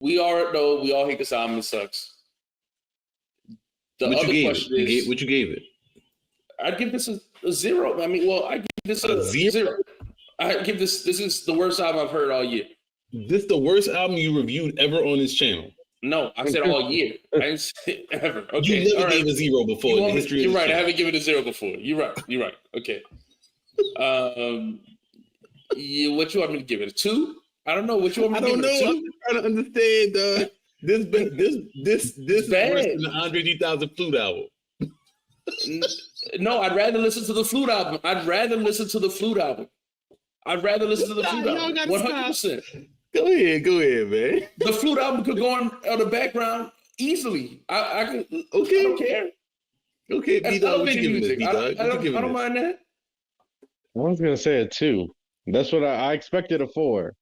We all hate this album. It sucks. The other question is, what you gave it? I'd give this a 0. I mean, well, I give this a 0. I give this is the worst album I've heard all year. This the worst album you reviewed ever on this channel? No, I said all year. I didn't say ever. Okay, you never gave a 0 before in the history You're of right. channel. I haven't given a 0 before. You're right. Okay. What you want me to give it? A 2? I don't know. What you want me to give it? A 2? I'm trying to understand. This is worse than the Andre 3000 Flute album. No, I'd rather listen to the Flute album. 100%. Go ahead, man. The Flute album could go on the background easily. I can. Okay. I don't care. Okay, B-Dog, what you giving this, I don't mind that. I was gonna say a 2. That's what I expected a 4.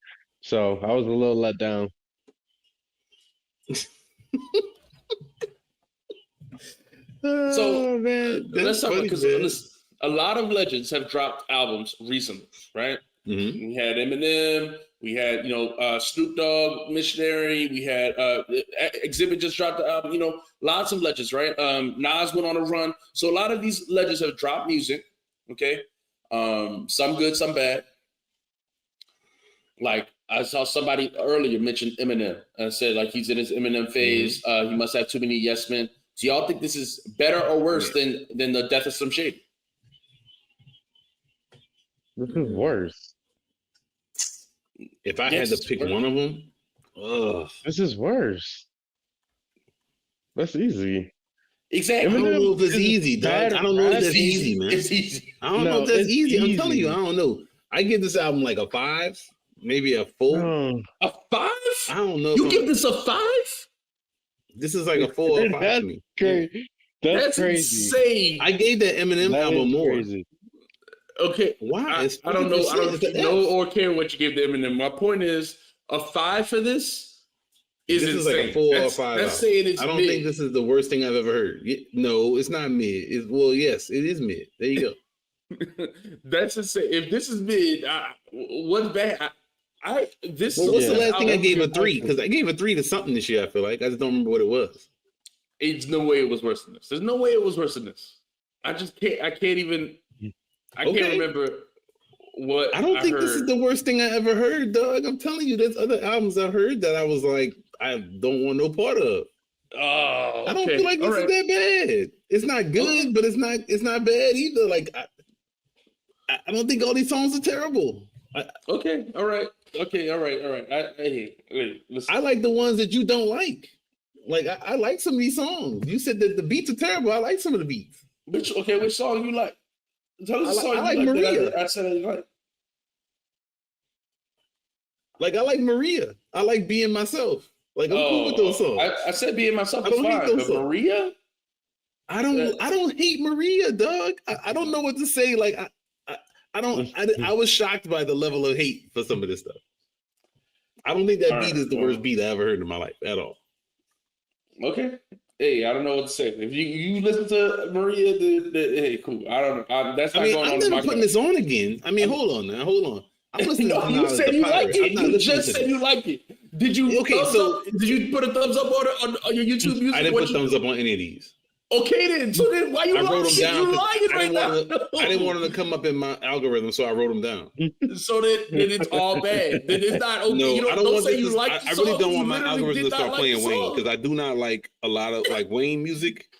So I was a little let down. So man, let's talk because a lot of legends have dropped albums recently, right? Mm-hmm. We had Eminem, we had Snoop Dogg, Missionary, we had Exhibit just dropped the album. Lots of legends, right? Nas went on a run, so a lot of these legends have dropped music. Okay, some good, some bad. Like I saw somebody earlier mention Eminem and said like he's in his Eminem phase. He must have too many yes men. Do y'all think this is better or worse than the death of Slim Shady? This is worse. If I had to pick one of them, this is worse. That's easy. Exactly. I don't know if it's easy, dog. I don't know if that's easy, man. It's easy. I don't know if that's easy. I'm telling you, I don't know. I give this album like a 5, maybe a 4. A 5? I don't know. You give this a 5? This is like a 4 or 5 that's to me. Crazy. That's crazy. Insane. I gave that Eminem album more. Crazy. Okay. Why? I don't know. I don't know or care what you gave the Eminem. My point is, a 5 for this is this insane. Is like a 4 or 5. That's saying it's I don't mid. think this is the worst thing I've ever heard. No, it's not mid. Yes, it is mid. There you go. That's insane. If this is mid, what's bad? What's the last thing I gave a 3? Because I gave a 3 to something this year. I feel like I just don't remember what it was. There's no way it was worse than this. There's no way it was worse than this. I just can't. I can't even. I can't remember what. I don't think this is the worst thing I ever heard, dog. I'm telling you, there's other albums I heard that I was like, I don't want no part of. Oh, okay. I don't feel like this is that bad. It's not good, but it's not bad either. Like I don't think all these songs are terrible. Okay, all right. I like the ones that you don't like. Like I like some of these songs. You said that the beats are terrible. I like some of the beats. Which song you like? Tell us the song I like Maria. I said I like. Like I like Maria. I like Being Myself. Like I'm cool with those songs. I said Being Myself is fine, but Maria? I don't hate Maria, dog. I don't know what to say. Like I was shocked by the level of hate for some of this stuff. I don't think that beat is the worst beat I ever heard in my life at all. Okay. Hey, I don't know what to say. If you listen to Maria, hey, cool. I don't know. That's not going on. I'm never putting this on again. I mean, hold on. I'm listening to you said you like it. You just said you like it. Did you? Okay, so did you put a thumbs up on your YouTube music? I didn't put thumbs up on any of these. Okay, then. So then, why you wrote them down? You lying right now. I didn't want them to come up in my algorithm, so I wrote them down. So then it's all bad. Then it's not okay. No, I don't say you like. I really don't want my algorithm to start playing Wayne because I do not like a lot of like Wayne music.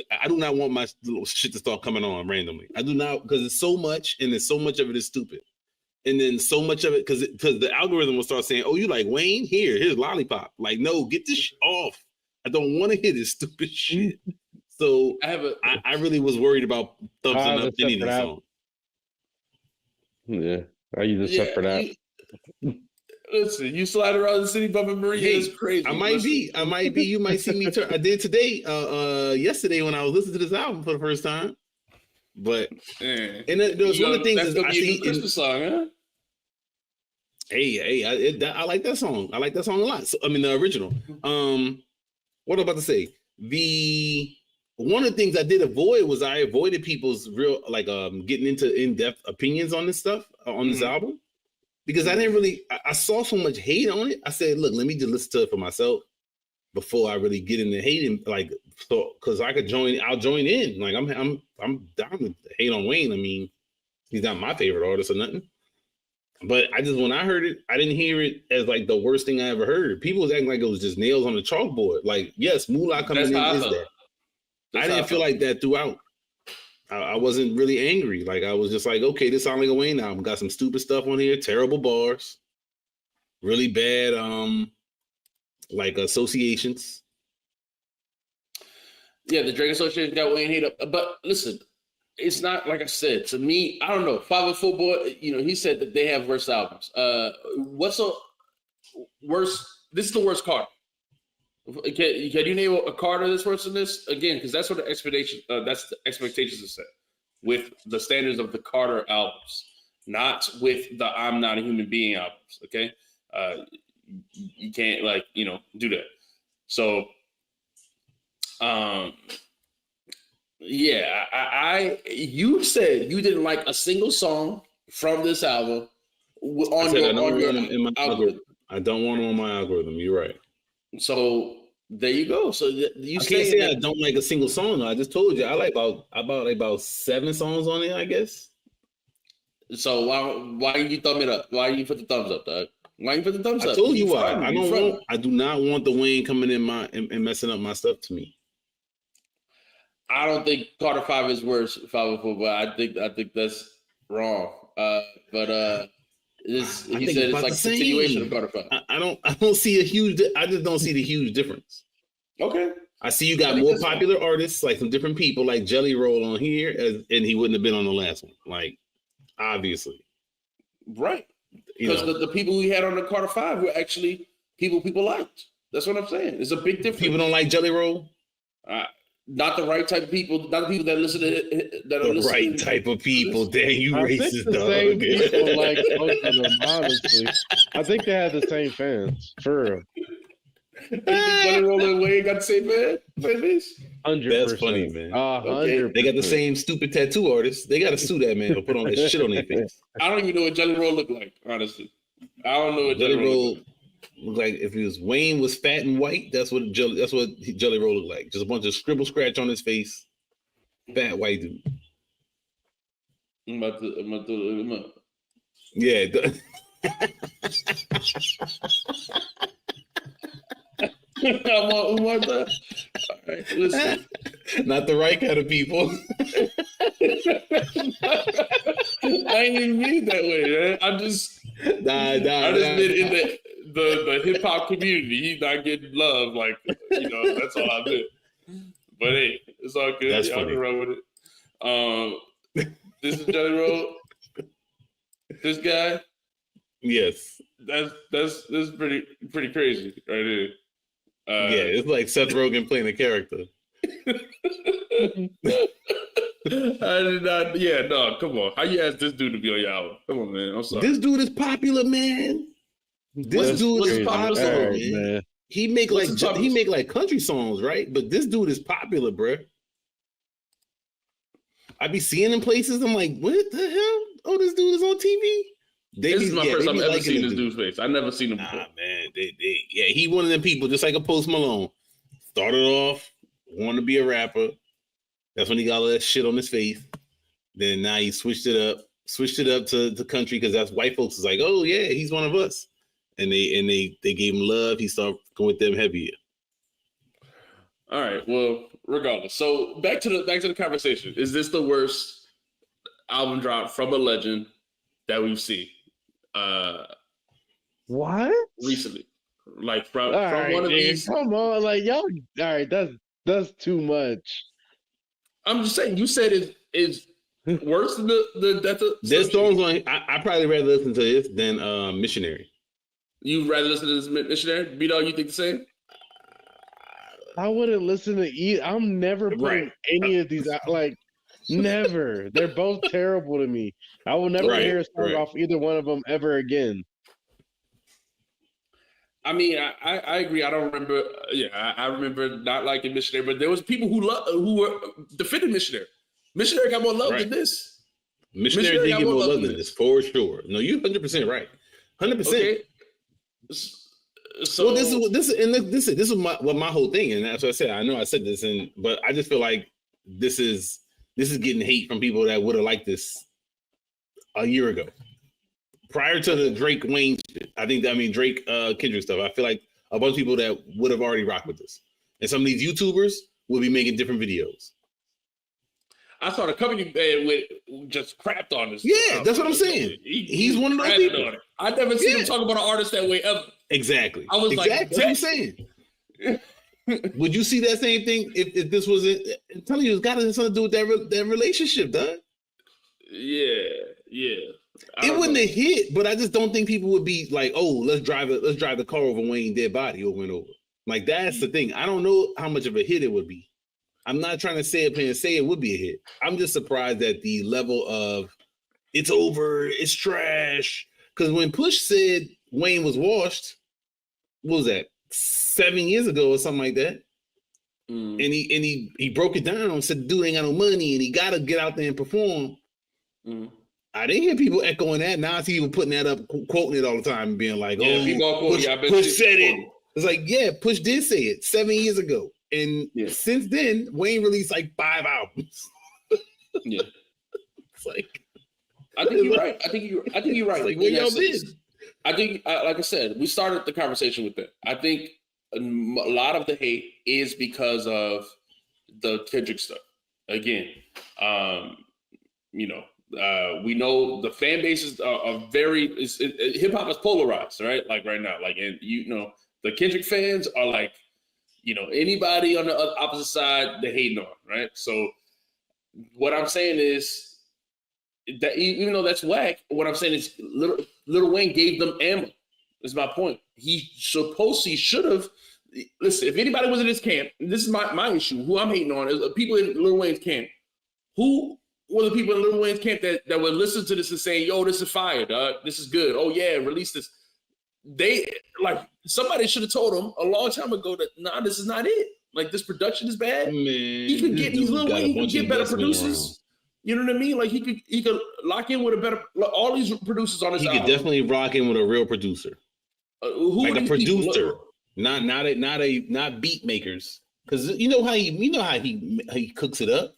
I do not want my little shit to start coming on randomly. I do not, because it's so much, and there's so much of it is stupid. And then so much of it, because the algorithm will start saying, "Oh, you like Wayne? Here's Lollipop." Like, no, get this shit off. I don't want to hear this stupid shit. So I really was worried about thumbsing up any of these songs. Yeah, I use a separate app. Listen, you slide around the city bumping Maria is crazy. I might be. You might see me turn. I did today, yesterday when I was listening to this album for the first time. But and there was one of the things I see Christmas song, huh? Hey, I like that song. I like that song a lot. So, I mean, the original. What I'm about to say. One of the things I did avoid was I avoided people's real getting into in-depth opinions on this stuff on this album, because I didn't really. I saw so much hate on it. I said, look, let me just listen to it for myself before I really get into hating. Like, so because I could join, I'll join in. Like, I'm down to hate on Wayne. I mean, he's not my favorite artist or nothing. But when I heard it, I didn't hear it as like the worst thing I ever heard. People was acting like it was just nails on the chalkboard. Like, yes, Moolah coming in is that. I didn't feel like that throughout. I wasn't really angry. Like, I was just like, okay, this sounds like a Wayne album. Got some stupid stuff on here, terrible bars, really bad like associations. Yeah, the Drake Association got Wayne hate up. But listen, it's not like I said, to me, I don't know. 504 Boy, he said that they have worse albums. What's a worse? This is the worst Carter. Can you name a Carter that's worse than this? Again, because that's what the expectations are set with the standards of the Carter albums, not with the I'm Not a Human Being albums. Okay, you can't do that. So, yeah, you said you didn't like a single song from this album on your algorithm. I don't want them on my algorithm. You're right. So there you go. So you I can't say I don't like a single song. I just told you I like about 7 songs on it, I guess. So why you thumb it up? Why you put the thumbs up, dog? Why you put the thumbs up? I told you why. I do not want the Wayne coming in and messing up my stuff to me. I don't think Carter 5 is worse 504, but I think that's wrong. He said it's like a continuation of Carter 5. I don't see I just don't see the huge difference. Okay. I see you got more popular artists, like some different people, like Jelly Roll on here, and he wouldn't have been on the last one. Like, obviously. Right. Because the people we had on the Carter 5 were actually people liked. That's what I'm saying. It's a big difference. People don't like Jelly Roll? Not the right type of people. Not the people that listen to it. The right type of people. Damn, you racist, dog. Same people like both of them, honestly. I think they had the same fans, for real. Jelly Roll and Wayne got the same fan base? 100%. That's funny, man. 100%. They got the same stupid tattoo artists. They got to sue that man or put on that shit on their face. I don't even know what Jelly Roll looked like, honestly. I don't know what Jelly Roll looked like. If Wayne was fat and white, that's what Jelly Roll looked like. Just a bunch of scribble scratch on his face. Fat white dude. I'm about to look him up. Yeah. I'm on that. All right, listen. Not the right kind of people. I ain't even mean it that way, man. I just been in the hip hop community. He's not getting love, that's all I did. But hey, it's all good. That's Y'all funny. can run with it. This is Jelly Roll. This guy. Yes. That's pretty crazy right here. It's like Seth Rogen playing a character. I did not. Yeah, no, come on. How you ask this dude to be on your album? Come on, man. I'm sorry. This dude is popular, man. This dude is popular, man. He make like country songs, right? But this dude is popular, bro. I be seeing him places. I'm like, what the hell? Oh, this dude is on TV. This is my first time ever seen this dude's face. I never seen him before. Man, he one of them people, just like a Post Malone. Started off, wanted to be a rapper. That's when he got all that shit on his face. Then now he switched it up to country because that's white folks is like, oh yeah, he's one of us. And they gave him love. He started going with them heavier. All right. Well, regardless. So back to the conversation. Is this the worst album drop from a legend that we've seen? What? Recently. Like from right, one of these. Come on, like y'all. All right, that's too much. I'm just saying. You said it's worse than the death of. There's songs on. I probably rather listen to this than Missionary. You'd rather listen to this Missionary? B-Dog, you think the same? I wouldn't listen to I'm never putting any of these out. Like, never. They're both terrible to me. I will never hear a song off either one of them ever again. I mean, I agree. I don't remember. I remember not liking Missionary, but there was people who were defending Missionary. Missionary got more love than this. Missionary did get more love than this, for sure. No, you're 100% right. 100%. Okay. So well, this is my whole thing, and that's what I said. I know I said this, but I just feel like this is getting hate from people that would have liked this a year ago, prior to the Drake Wayne shit. Drake Kendrick stuff. I feel like a bunch of people that would have already rocked with this, and some of these YouTubers will be making different videos. I saw the company with just crapped on this. Yeah, that's what I'm saying. He's one of those people. I never seen him talk about an artist that way ever. Exactly. I was like, that's what I'm saying. Would you see that same thing if this was it? I'm telling you, it's got something to do with that relationship, dog. Yeah. It wouldn't have hit, but I just don't think people would be like, "Oh, let's drive the car over Wayne's dead body over and over." Like that's the thing. I don't know how much of a hit it would be. I'm not trying to say it would be a hit. I'm just surprised at the level of it's over, it's trash. Because when Push said Wayne was washed, what was that, 7 years ago or something like that? And he broke it down and said the dude ain't got no money and he gotta get out there and perform. I didn't hear people echoing that. Now I see people putting that up, quoting it all the time and being like, Push said it. It's like, yeah, Push did say it 7 years ago. And since then, Wayne released like 5 albums. Yeah. It's like, I think you're right. I think you're right. Like, what y'all did? I think, like I said, we started the conversation with that. I think a lot of the hate is because of the Kendrick stuff. Again, we know the fan bases are very, hip hop is polarized, right? Like right now, like, and the Kendrick fans are like, anybody on the opposite side, they're hating on, right? So what I'm saying is that even though that's whack, what I'm saying is Lil Wayne gave them ammo, is my point. He should have, listen, if anybody was in his camp, this is my issue, who I'm hating on, is people in Lil Wayne's camp. Who were the people in Lil Wayne's camp that would listen to this and say, yo, this is fire, dog. This is good. Oh yeah, release this. Somebody should have told him a long time ago that this is not it. Like, this production is bad. Man, he could get these Lil Wayne, he could get better producers. You know what I mean? Like he could lock in with a better, all these producers on his album. He could definitely rock in with a real producer. Who like a producer, not beat makers. Because you know how he cooks it up.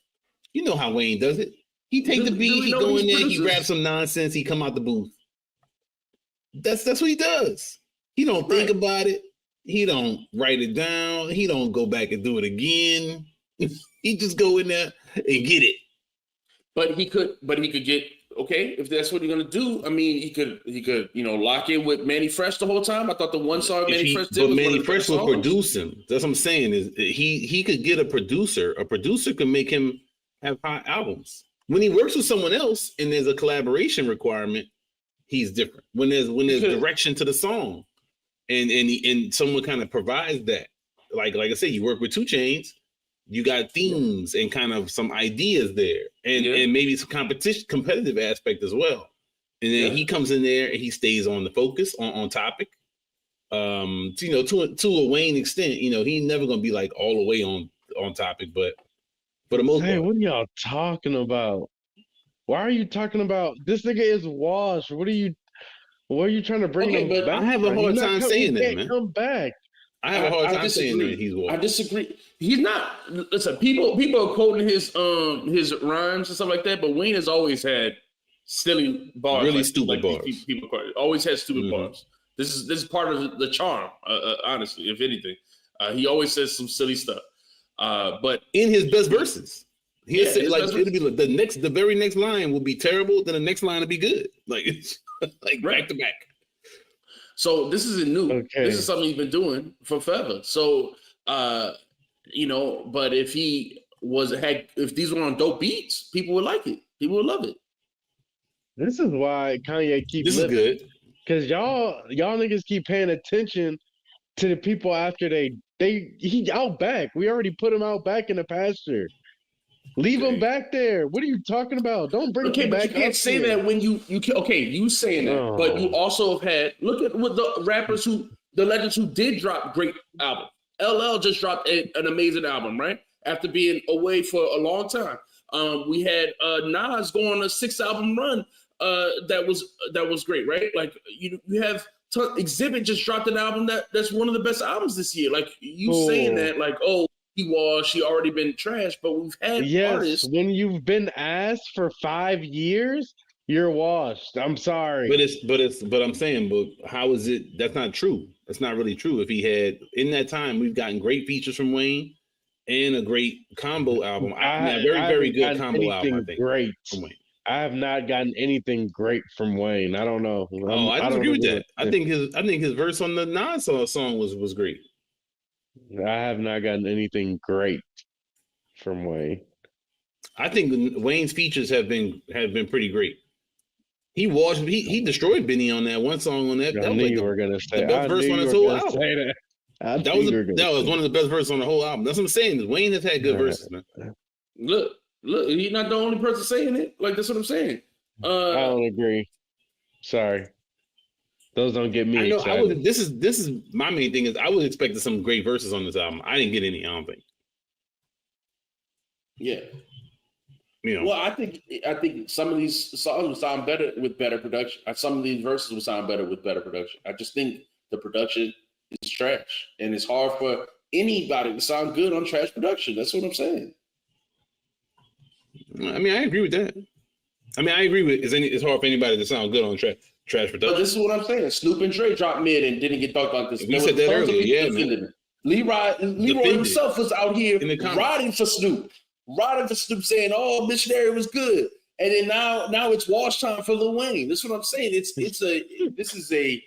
You know how Wayne does it. He take the beat, he go in there, he grab some nonsense, he come out the booth. That's what he does. He don't think about it. He don't write it down. He don't go back and do it again. He just go in there and get it. But he could get, okay, if that's what he's gonna do. I mean, he could lock in with Manny Fresh the whole time. I thought the one song Manny Fresh did, but Manny Fresh will produce him. That's what I'm saying. Is he could get a producer. A producer can make him have hot albums. When he works with someone else and there's a collaboration requirement, he's different. When there's direction to the song, and someone kind of provides that. Like I said, you work with 2 Chainz, you got themes and kind of some ideas there, and maybe some competitive aspect as well. And then he comes in there and he stays on the focus, on topic. To a Wayne extent, he's never gonna be like all the way on topic, but for the most part. What are y'all talking about? Why are you talking about this nigga is washed? What are you trying to bring him back? I have a hard time saying that, man. Come back. I have a hard time saying that he's washed. I disagree. He's not. Listen, people are quoting his rhymes and stuff like that, but Wayne has always had silly bars, really stupid bars. People always had stupid bars. This is part of the charm, honestly. If anything, he always says some silly stuff. But in his best verses, he'll say like it'll be like the very next line will be terrible, then the next line will be good. Like it's like back to back. So this isn't new. Okay. This is something he's been doing for forever. So but if if these were on dope beats, people would like it. People would love it. This is why Kanye keeps living. This is good. Because y'all niggas keep paying attention to the people after he out back. We already put him out back in the pasture. Leave him back there. What are you talking about? Don't bring him back. You can't say that when you saying that, but you also have had, look at what the rappers the legends who did drop great albums. LL just dropped an amazing album, right? After being away for a long time. We had Nas go on a 6 album run that was great, right? Like you have Exhibit just dropped an album that's one of the best albums this year. Like you saying that, like, oh, she already been trashed, but we've had artists. When you've been asked for 5 years, you're washed. I'm sorry. But I'm saying, but how is it? That's not true. That's not really true. If he had in that time, we've gotten great features from Wayne and a great combo album. Very good combo album. I think great from Wayne. I have not gotten anything great from Wayne. I don't know. I disagree with that. I think his verse on the Nas song was great. I have not gotten anything great from Wayne. I think Wayne's features have been pretty great. He destroyed Benny on that one song on that. I knew you were gonna say the best verse on his whole album. That was one of the best verses on the whole album. That's what I'm saying. Wayne has had good verses, man. Look, he's not the only person saying it. Like that's what I'm saying. I don't agree. Sorry, those don't get me excited. This is my main thing. Is I was expecting some great verses on this album. I didn't get any. I don't think. Yeah. Well, I think some of these songs will sound better with better production. Some of these verses will sound better with better production. I just think the production is trash, and it's hard for anybody to sound good on trash production. That's what I'm saying. I mean, I agree with that. I mean, I agree with it's hard for anybody to sound good on trash production. But this is what I'm saying. Snoop and Dre dropped mid and didn't get dunked on this. We said that earlier, yeah, man. Leroy himself was out here riding for Snoop, saying, "Oh, Missionary was good," and then now it's wash time for Lil Wayne. That's what I'm saying. This is a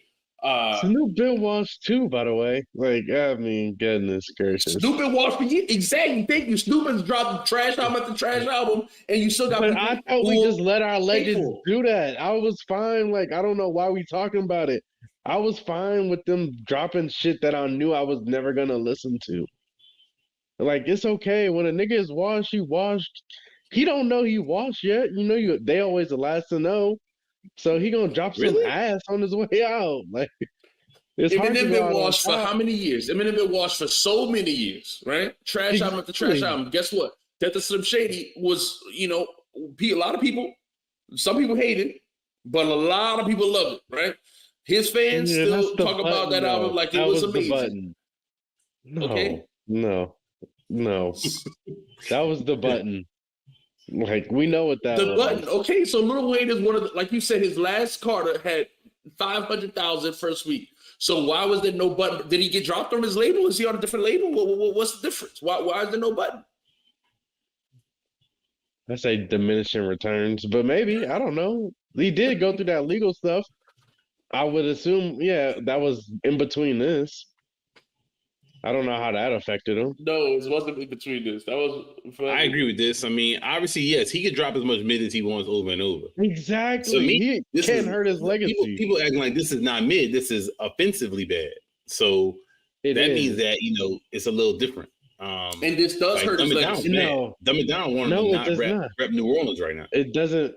Snoop been washed too, by the way. Like, I mean, goodness gracious. Snoop been washed for you. Exactly. Thank you. Snoop has dropped trash album after trash album, and you still got. But I thought we just let our legends do that. I was fine. Like, I don't know why we talking about it. I was fine with them dropping shit that I knew I was never gonna listen to. Like, it's okay when a nigga is washed. He washed. He don't know he washed yet. They always the last to know. So he gonna drop some ass on his way out. Like, it's hard to been washed for how many years? Eminem been washed for so many years, right? Trash album after trash album. Guess what? Death of Slim Shady was, a lot of people. Some people hate it, but a lot of people love it, right? His fans still talk about that album like it was amazing. No, okay? No. That was the button. Like, we know what that was. Button. Okay, so Lil Wayne is one of the, like you said, his last Carter had 500,000 first week. So why was there no button? Did he get dropped from his label? Is he on a different label? What's the difference? Why is there no button? I say diminishing returns, but maybe, I don't know. He did go through that legal stuff. I would assume, that was in between this. I don't know how that affected him. No, it wasn't in between this. That was funny. I agree with this. I mean, obviously, yes, he could drop as much mid as he wants over and over. Exactly. So he can't hurt his legacy. People acting like this is not mid. This is offensively bad. So that means that, it's a little different. And this does hurt his legacy. No. Dumb It Down wanted to not rep New Orleans right now. It doesn't.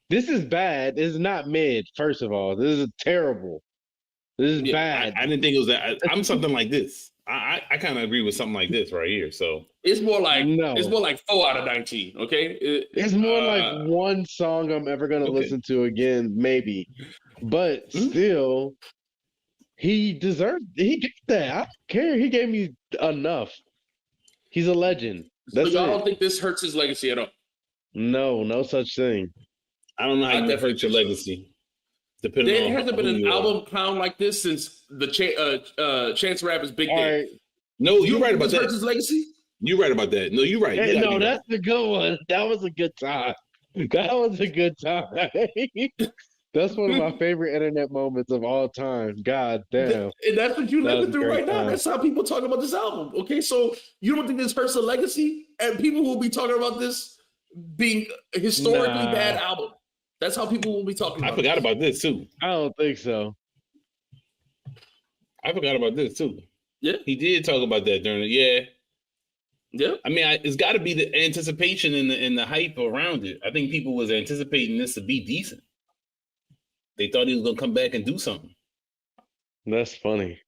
This is bad. This is not mid, first of all. This is terrible. This is bad. I didn't think it was that. I'm something like this. I kind of agree with something like this right here. So it's more like It's more like 4 out of 19. Okay, it's more like one song I'm ever gonna listen to again, maybe. But still, he deserved. He gets that. I don't care. He gave me enough. He's a legend. So y'all don't think this hurts his legacy at all? No such thing. I don't know how that hurts your legacy. There hasn't been an album clown like this since the Chance Rapper's Big Day. Right. No, you're right about that. Hurts his legacy? You're right about that. No, you're right. Hey, no, that's a good one. That was a good time. That's one of my favorite internet moments of all time. God damn. And that's what you're living through right now. That's how people talk about this album. Okay, so you don't think this hurts a legacy? And people will be talking about this being a historically bad album. That's how people will be talking about it. I forgot about this too. I don't think so. I forgot about this too. Yeah. He did talk about that during it. Yeah. Yeah. I mean, it's got to be the anticipation and the hype around it. I think people was anticipating this to be decent. They thought he was going to come back and do something. That's funny.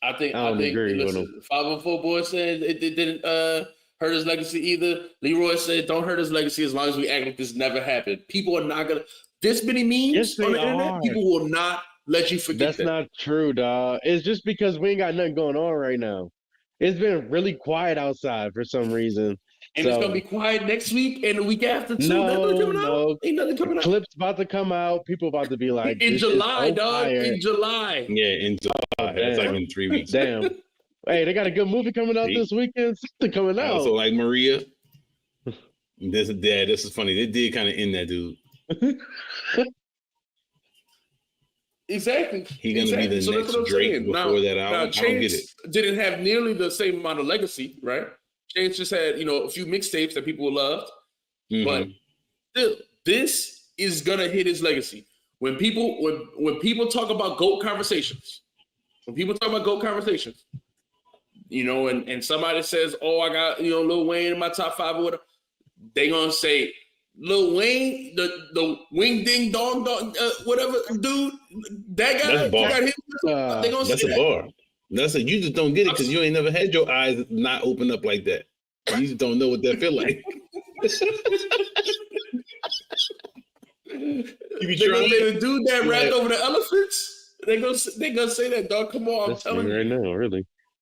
I think agree with him. 504 Boy said it didn't hurt his legacy either. Leroy said, don't hurt his legacy as long as we act like this never happened. People are not going to, this many memes on the internet, people will not let you forget That's not true, dog. It's just because we ain't got nothing going on right now. It's been really quiet outside for some reason. And it's going to be quiet next week and the week after, too. No. Ain't nothing coming out. Clips about to come out. People about to be like, in July, dog. Fire. In July. Yeah, in July. That's like in 3 weeks. Damn. Hey, they got a good movie coming out this weekend. Something coming out. Also, like Maria. This is funny. They did kind of end that dude. Exactly. He's gonna be the next Drake before that album. Now, Chance didn't have nearly the same amount of legacy, right? Chance just had, a few mixtapes that people loved, but still, this is gonna hit his legacy. When people talk about GOAT conversations, and somebody says, "Oh, I got Lil Wayne in my top 5 or whatever," they gonna say, Lil Wayne, the wing ding dong whatever dude, that guy. That's a bar. They gonna that's say a bar. You just don't get it because you ain't never had your eyes not open up like that. You just don't know what that feel like. You be trying to the dude that rapped over the elephants. They gonna say that, dog. Come on, I'm telling you right now, really.